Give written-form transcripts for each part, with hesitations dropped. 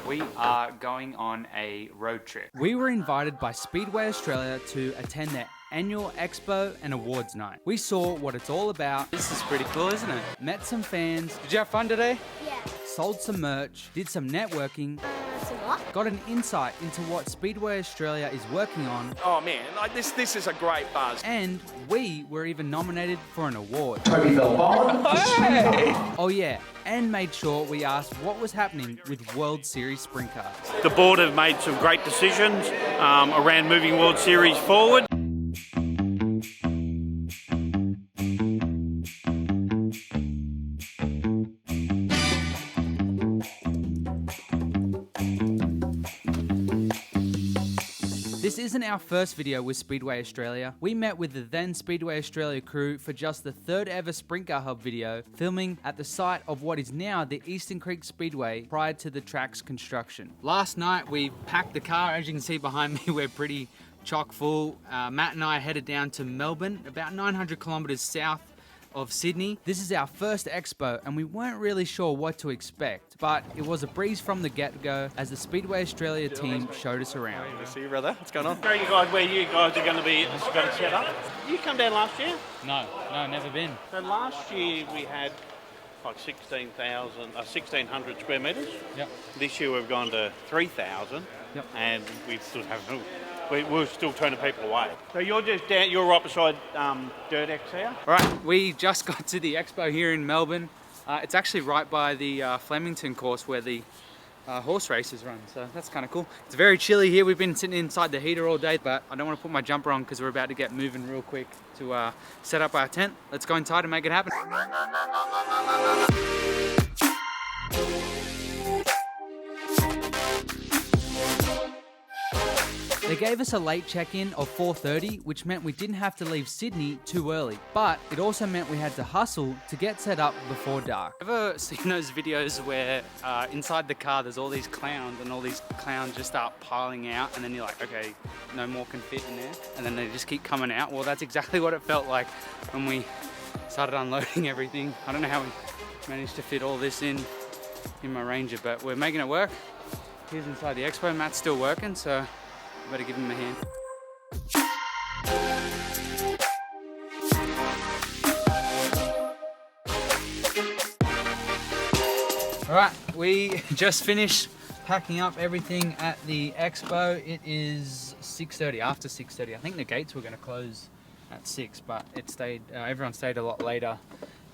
We are going on a road trip. We were invited by Speedway Australia to attend their annual Expo and Awards night. We saw what it's all about. This is pretty cool, isn't it? Met some fans. Did you have fun today? Yeah. Sold some merch. Did some networking. Some what? Got an insight into what Speedway Australia is working on. Oh man, like this is a great buzz. And we were even nominated for an award. Toby Hey! Oh yeah, and made sure we asked what was happening with World Series sprint cars. The board have made some great decisions around moving World Series forward. This isn't our first video with Speedway Australia. We met with the then Speedway Australia crew for just the third ever Sprint Car Hub video, filming at the site of what is now the Eastern Creek Speedway prior to the track's construction. Last night we packed the car. As you can see behind me, we're pretty chock full. Matt and I headed down to Melbourne, about 900 kilometers south of Sydney. This is our first Expo and we weren't really sure what to expect, but it was a breeze from the get-go as the Speedway Australia team showed us around. Good to see you, brother. What's going on? Show you guys where you guys are going to be set up. You come down last year? No, never been. So last year we had like 1,600 square metres. Yep. This year we've gone to 3,000. Yep. And we still haven't. We're still turning people away. So you're just down. You're right beside Dirt X here. All right, we just got to the Expo here in Melbourne. It's actually right by the Flemington course where the horse races run, so that's kind of cool. It's very chilly here. We've been sitting inside the heater all day, but I don't want to put my jumper on because we're about to get moving real quick to set up our tent. Let's go inside and make it happen. They gave us a late check-in of 4:30, which meant we didn't have to leave Sydney too early. But it also meant we had to hustle to get set up before dark. Ever seen those videos where inside the car there's all these clowns and all these clowns just start piling out and then you're like, okay, no more can fit in there. And then they just keep coming out. Well, that's exactly what it felt like when we started unloading everything. I don't know how we managed to fit all this in my Ranger, but we're making it work. Here's inside the Expo. Matt's still working, so better give him a hand. All right, we just finished packing up everything at the Expo. It is 6:30, after 6:30. I think the gates were gonna close at 6, but everyone stayed a lot later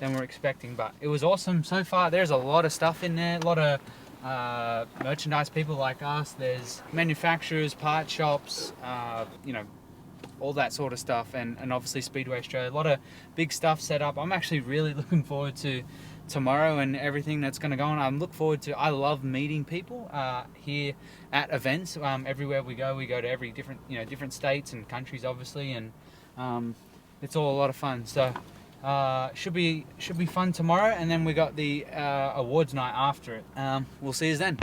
than we're expecting, but it was awesome so far. There's a lot of stuff in there, a lot of merchandise people like us. There's manufacturers, part shops, all that sort of stuff, and obviously Speedway Australia. A lot of big stuff set up. I'm actually really looking forward to tomorrow and everything that's going to go on. I love meeting people here at events. Everywhere we go to every different states and countries, obviously, and it's all a lot of fun. So should be fun tomorrow, and then we got the awards night after it. We'll see you then.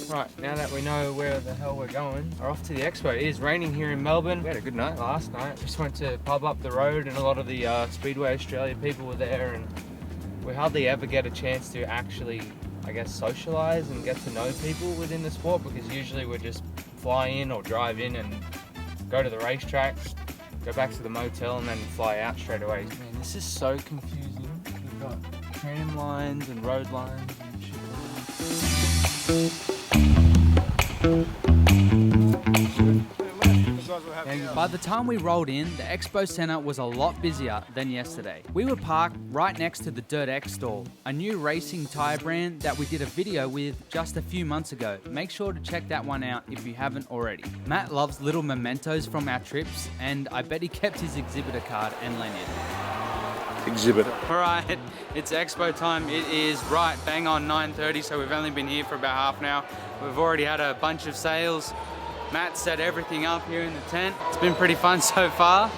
Right, now that we know where the hell we're going, we're off to the Expo. It is raining here in Melbourne. We had a good night last night. Just went to pub up the road, and a lot of the Speedway Australia people were there, and we hardly ever get a chance to actually, I guess, socialise and get to know people within the sport, because usually we just fly in or drive in and go to the racetrack, go back to the motel and then fly out straight away. Man, this is so confusing. We've got tram lines and road lines and shit. By the time we rolled in, the Expo Centre was a lot busier than yesterday. We were parked right next to the Dirt X stall, a new racing tyre brand that we did a video with just a few months ago. Make sure to check that one out if you haven't already. Matt loves little mementos from our trips, and I bet he kept his exhibitor card and lanyard. Exhibitor. Alright, it's Expo time. It is right bang on 9:30, so we've only been here for about half an hour. We've already had a bunch of sales. Matt set everything up here in the tent. It's been pretty fun so far.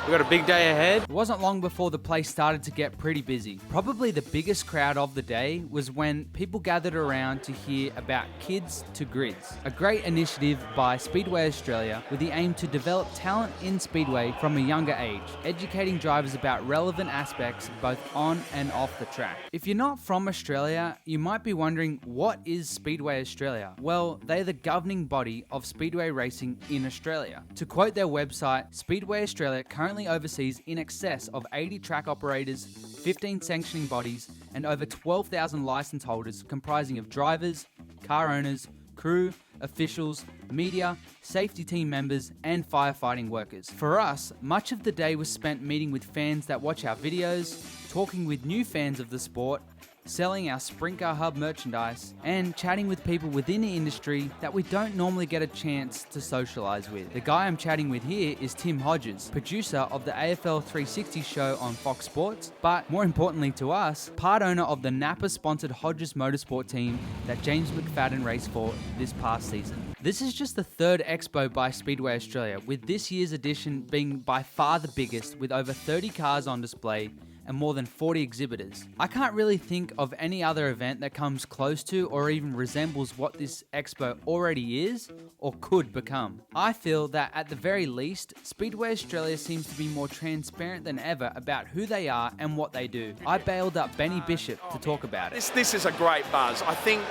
We've got a big day ahead. It wasn't long before the place started to get pretty busy. Probably the biggest crowd of the day was when people gathered around to hear about Kids to Grids, a great initiative by Speedway Australia with the aim to develop talent in Speedway from a younger age, educating drivers about relevant aspects both on and off the track. If you're not from Australia, you might be wondering, what is Speedway Australia? Well, they're the governing body of speedway racing in Australia. To quote their website, Speedway Australia currently oversees in excess of 80 track operators, 15 sanctioning bodies, and over 12,000 license holders comprising of drivers, car owners, crew, officials, media, safety team members, and firefighting workers. For us, much of the day was spent meeting with fans that watch our videos, talking with new fans of the sport, selling our Sprint Car Hub merchandise, and chatting with people within the industry that we don't normally get a chance to socialise with. The guy I'm chatting with here is Tim Hodges, producer of the AFL 360 show on Fox Sports, but more importantly to us, part owner of the Napa-sponsored Hodges Motorsport team that James McFadden raced for this past season. This is just the third Expo by Speedway Australia, with this year's edition being by far the biggest, with over 30 cars on display and more than 40 exhibitors. I can't really think of any other event that comes close to or even resembles what this Expo already is or could become. I feel that at the very least, Speedway Australia seems to be more transparent than ever about who they are and what they do. I bailed up Benny Bishop to talk about it. This is a great buzz. I think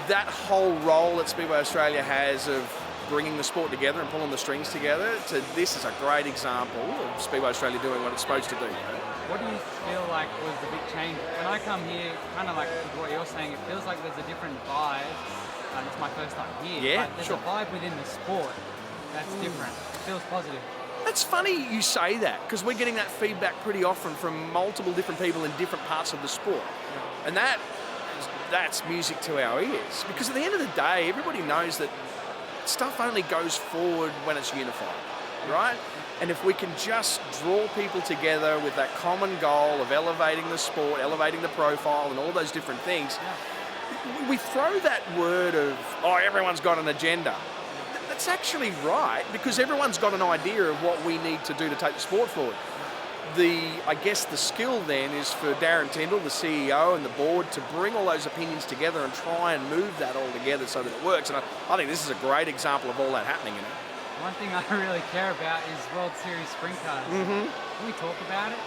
that whole role that Speedway Australia has of bringing the sport together and pulling the strings together, this is a great example of Speedway Australia doing what it's supposed to do. What do you feel like was the big change? When I come here, kind of like what you're saying, it feels like there's a different vibe. It's my first time here. Yeah, but there's sure. a vibe within the sport that's different. It feels positive. It's funny you say that, because we're getting that feedback pretty often from multiple different people in different parts of the sport. And that's music to our ears. Because at the end of the day, everybody knows that stuff only goes forward when it's unified, right? And if we can just draw people together with that common goal of elevating the sport, elevating the profile and all those different things, we throw that word of, oh, everyone's got an agenda. That's actually right, because everyone's got an idea of what we need to do to take the sport forward. I guess the skill then is for Darren Tyndall, the CEO, and the board to bring all those opinions together and try and move that all together so that it works. And I think this is a great example of all that happening, you know. One thing I really care about is World Series sprint cars. Can we talk about it?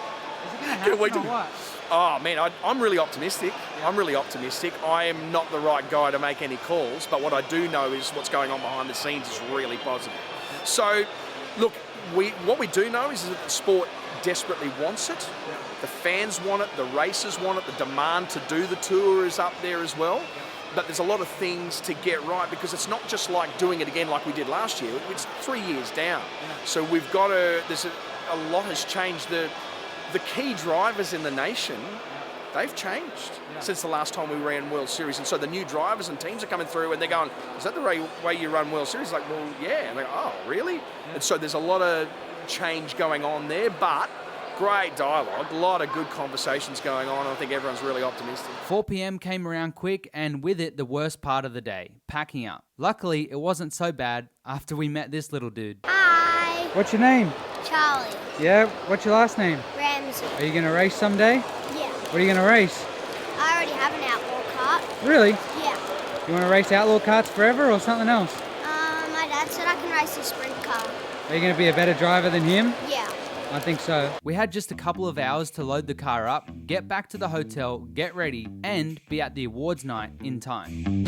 Is it going to happen or what? Oh man, I'm really optimistic. Yeah. I'm really optimistic. I am not the right guy to make any calls, but what I do know is what's going on behind the scenes is really positive. So, look, what we do know is that the sport desperately wants it. Yeah. The fans want it, the racers want it, the demand to do the tour is up there as well. Yeah. But there's a lot of things to get right, because it's not just like doing it again like we did last year. It's 3 years down. Yeah. So we've got to, a lot has changed. The key drivers in the nation, they've changed since the last time we ran World Series. And so the new drivers and teams are coming through and they're going, is that the way you run World Series? Like, well, yeah. And they go, oh, really? Yeah. And so there's a lot of change going on there, but great dialogue, a lot of good conversations going on. I think everyone's really optimistic. 4 p.m. came around quick, and with it, the worst part of the day, packing up. Luckily, it wasn't so bad after we met this little dude. Hi. What's your name? Charlie. Yeah, what's your last name? Ramsey. Are you going to race someday? Yeah. What are you going to race? I already have an outlaw cart. Really? Yeah. You want to race outlaw karts forever or something else? My dad said I can race a sprint car. Are you going to be a better driver than him? Yeah. I think so. We had just a couple of hours to load the car up, get back to the hotel, get ready, and be at the awards night in time.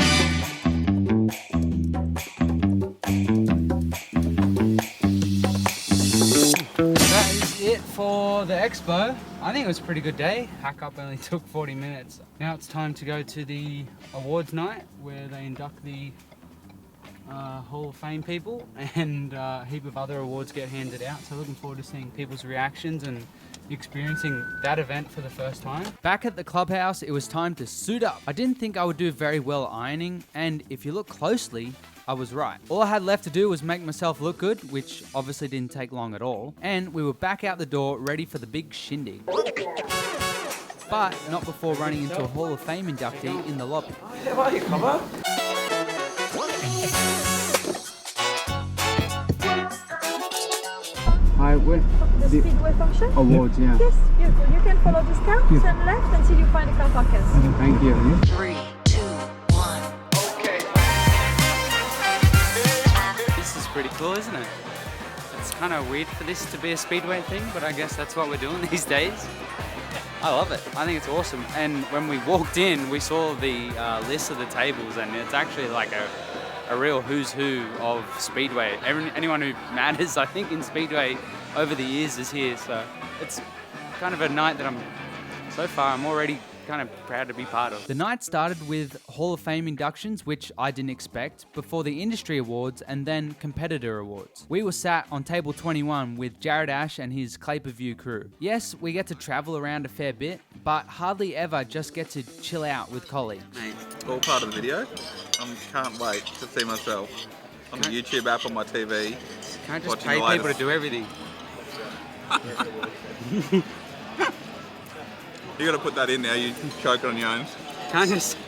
That is it for the Expo. I think it was a pretty good day. Hack up only took 40 minutes. Now it's time to go to the awards night where they induct the Hall of Fame people, and a heap of other awards get handed out. So looking forward to seeing people's reactions and experiencing that event for the first time. Back at the clubhouse, it was time to suit up. I didn't think I would do very well ironing, and if you look closely, I was right. All I had left to do was make myself look good, which obviously didn't take long at all, and we were back out the door ready for the big shindig. But not before running into a Hall of Fame inductee in the lobby. How are you, Cobber? Hi, Speedway? The Speedway function? Awards, yeah. Yes, beautiful. You can follow the steps and left until you find a car parkers. Thank you. 3, 2, 1. This is pretty cool, isn't it? It's kind of weird for this to be a Speedway thing, but I guess that's what we're doing these days. I love it. I think it's awesome. And when we walked in, we saw the list of the tables, and it's actually like a real who's who of Speedway. Anyone who matters, I think, in Speedway over the years is here. So it's kind of a night that I'm already kind of proud to be part of. The night started with Hall of Fame inductions, which I didn't expect, before the industry awards and then competitor awards. We were sat on table 21 with Jared Ash and his Claperview crew. Yes, we get to travel around a fair bit, but hardly ever just get to chill out with colleagues. Mate, it's all part of the video. I can't wait to see myself on the YouTube app on my TV. Can't just watching pay the people to latest. do everything. You got to put that in now. You choke on your own. Can't just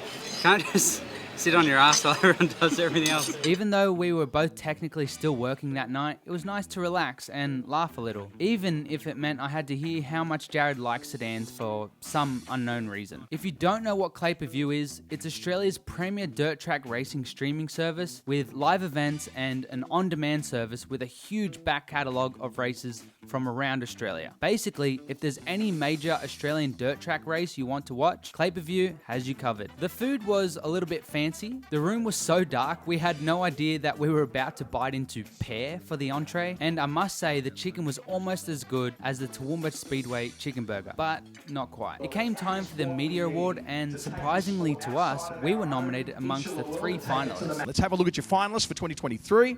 sit on your ass while everyone does everything else. Even though we were both technically still working that night, it was nice to relax and laugh a little. Even if it meant I had to hear how much Jared likes sedans for some unknown reason. If you don't know what Claperview is, it's Australia's premier dirt track racing streaming service with live events and an on-demand service with a huge back catalogue of races from around Australia. Basically, if there's any major Australian dirt track race you want to watch, Claperview has you covered. The food was a little bit fancy. The room was so dark, we had no idea that we were about to bite into pear for the entree, and I must say the chicken was almost as good as the Toowoomba Speedway chicken burger, but not quite. It came time for the Media Award, and surprisingly to us, we were nominated amongst the 3 finalists. Let's have a look at your finalists for 2023.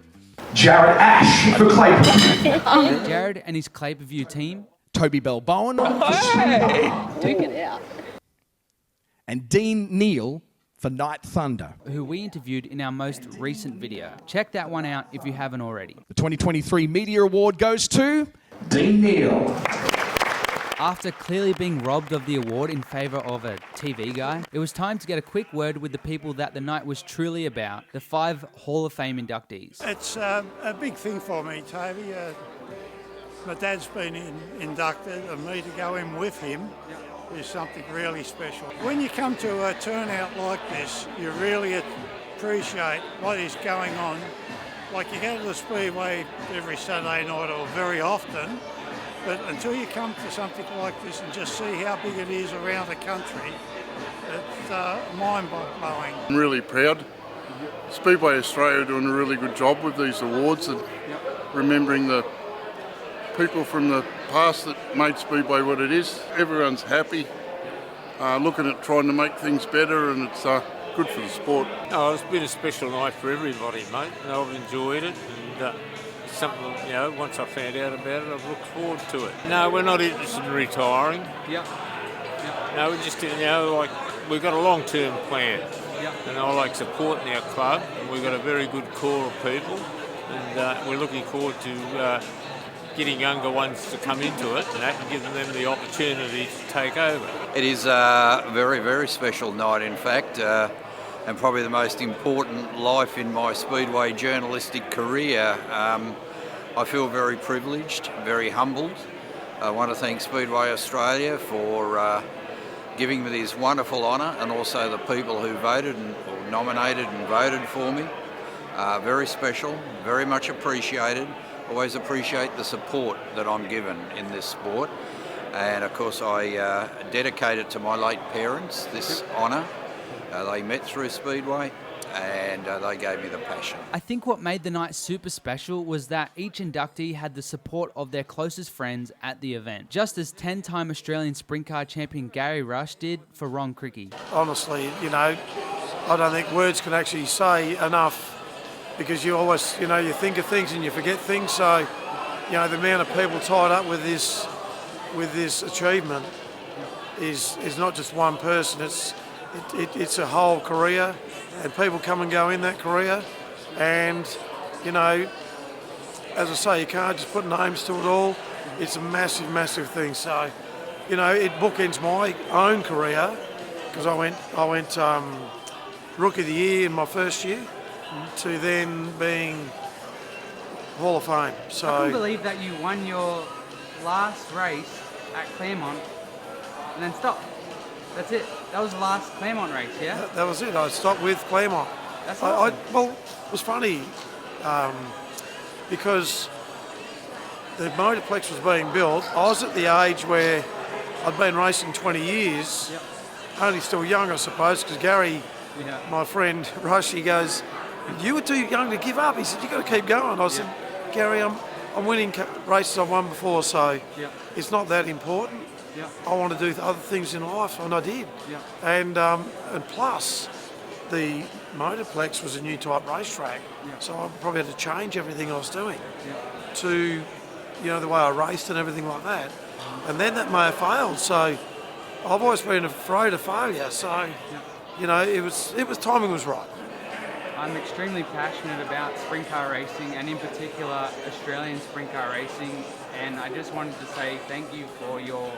Jared Ash for Claperview. Jared and his Claperview team, Toby Bowen. Duke it out. And Dean Neal for Night Thunder. who we interviewed in our most recent video. Check that one out if you haven't already. The 2023 Media Award goes to Dean Neal. After clearly being robbed of the award in favour of a TV guy, it was time to get a quick word with the people that the night was truly about, the 5 Hall of Fame inductees. It's a big thing for me, Toby. My dad's been inducted, and me to go in with him is something really special. When you come to a turnout like this, you really appreciate what is going on. Like, you go to the Speedway every Saturday night or very often, but until you come to something like this and just see how big it is around the country, it's mind-blowing. I'm really proud. Speedway Australia are doing a really good job with these awards and remembering the people from the past that made Speedway what it is. Everyone's happy, looking at trying to make things better, and it's good for the sport. Oh, it's been a special night for everybody, mate, and I've enjoyed it. And it's something, once I found out about it, I've looked forward to it. No, we're not interested in retiring. No, we're just, we've got a long-term plan. And I like supporting our club, and we've got a very good core of people, and we're looking forward to getting younger ones to come into it and giving them the opportunity to take over. It is a very, very special night, in fact, and probably the most important life in my Speedway journalistic career. I feel very privileged, very humbled. I want to thank Speedway Australia for giving me this wonderful honour, and also the people who voted or nominated and voted for me. Very special, very much appreciated. Always appreciate the support that I'm given in this sport, and of course I dedicate it to my late parents, this honour. They met through Speedway, and they gave me the passion. I think what made the night super special was that each inductee had the support of their closest friends at the event, just as 10-time Australian sprint car champion Gary Rush did for Ron Cricky. Honestly, I don't think words can actually say enough, because you always, you think of things and you forget things. So, the amount of people tied up with this achievement is not just one person. It's a whole career, and people come and go in that career. And, as I say, you can't just put names to it all. It's a massive, massive thing. So, it bookends my own career, because I went Rookie of the Year in my first year, to then being Hall of Fame. So I can't believe that you won your last race at Claremont and then stopped. That's it. That was the last Claremont race, yeah? That was it. I stopped with Claremont. That's awesome. Well, it was funny because the motorplex was being built. I was at the age where I'd been racing 20 years, only still young, I suppose, because Gary, my friend Rush, he goes, "You were too young to give up." He said, "You got to keep going." I said, "Gary, I'm winning races I've won before, so it's not that important. I want to do other things in life," and I did. And plus, the motorplex was a new type racetrack, so I probably had to change everything I was doing to, the way I raced and everything like that. And then that may have failed, so I've always been afraid of failure. So, it was timing was right. I'm extremely passionate about sprint car racing and in particular Australian sprint car racing, and I just wanted to say thank you for your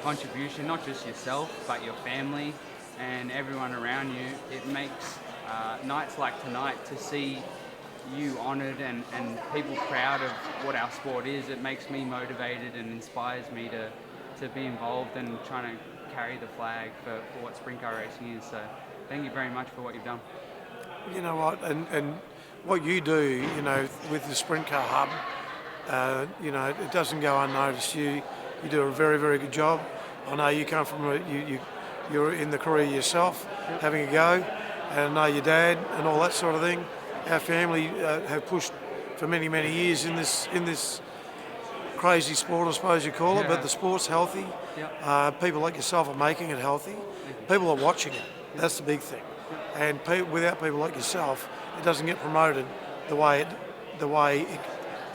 contribution, not just yourself but your family and everyone around you. It makes nights like tonight to see you honoured and people proud of what our sport is. It makes me motivated and inspires me to be involved and trying to carry the flag for what sprint car racing is. So thank you very much for what you've done. You know what, and what you do, with the Sprint Car Hub, it doesn't go unnoticed. You do a very, very good job. I know you come from you're in the career yourself, having a go, and I know your dad and all that sort of thing. Our family have pushed for many, many years in this crazy sport, I suppose you call it, but the sport's healthy. People like yourself are making it healthy. People are watching it. That's the big thing. And without people like yourself, it doesn't get promoted the way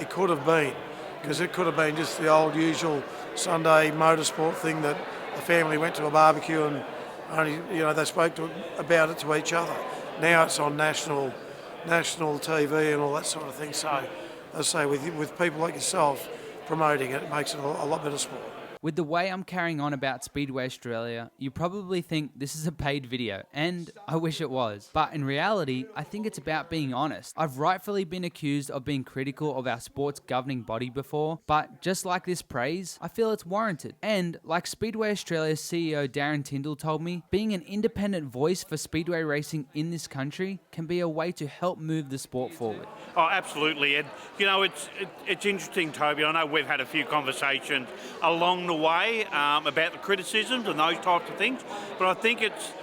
it could have been, because it could have been just the old usual Sunday motorsport thing that a family went to a barbecue and only they spoke about it to each other. Now it's on national TV and all that sort of thing. So, as I say, with people like yourself promoting it, it makes it a lot better sport. With the way I'm carrying on about Speedway Australia, you probably think this is a paid video, and I wish it was. But in reality, I think it's about being honest. I've rightfully been accused of being critical of our sport's governing body before, but just like this praise, I feel it's warranted. And like Speedway Australia's CEO Darren Tyndall told me, being an independent voice for speedway racing in this country can be a way to help move the sport forward. Oh, absolutely. And, it's interesting, Toby. I know we've had a few conversations along the way about the criticisms and those types of things, but I think it's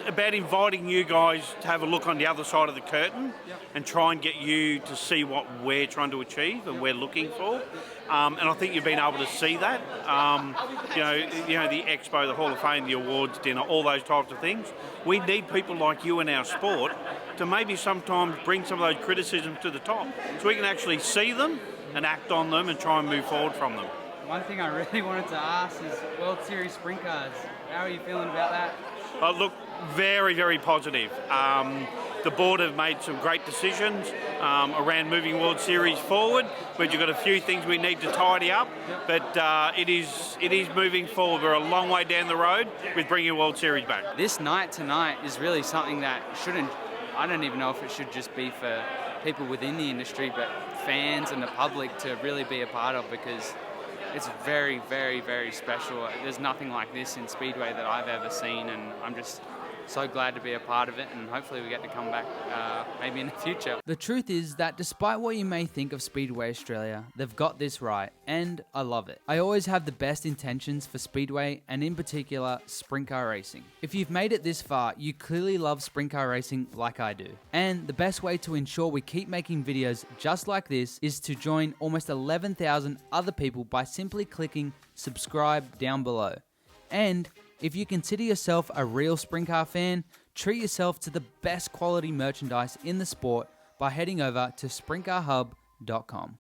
about inviting you guys to have a look on the other side of the curtain and try and get you to see what we're trying to achieve and we're looking for. And I think you've been able to see that. The Expo, the Hall of Fame, the awards dinner, all those types of things. We need people like you in our sport to maybe sometimes bring some of those criticisms to the top so we can actually see them and act on them and try and move forward from them. One thing I really wanted to ask is World Series sprint cars. How are you feeling about that? Look, very, very positive. The board have made some great decisions around moving World Series forward. We've got a few things we need to tidy up, but it is moving forward. We're a long way down the road with bringing World Series back. This night tonight is really something that I don't even know if it should just be for people within the industry, but fans and the public to really be a part of, because it's very, very, very special. There's nothing like this in Speedway that I've ever seen, and I'm just so glad to be a part of it, and hopefully we get to come back maybe in the future. The truth is that despite what you may think of Speedway Australia, they've got this right, and I love it. I always have the best intentions for Speedway, and in particular, sprint car racing. If you've made it this far, you clearly love sprint car racing like I do. And the best way to ensure we keep making videos just like this is to join almost 11,000 other people by simply clicking subscribe down below. And if you consider yourself a real sprint car fan, treat yourself to the best quality merchandise in the sport by heading over to sprintcarhub.com.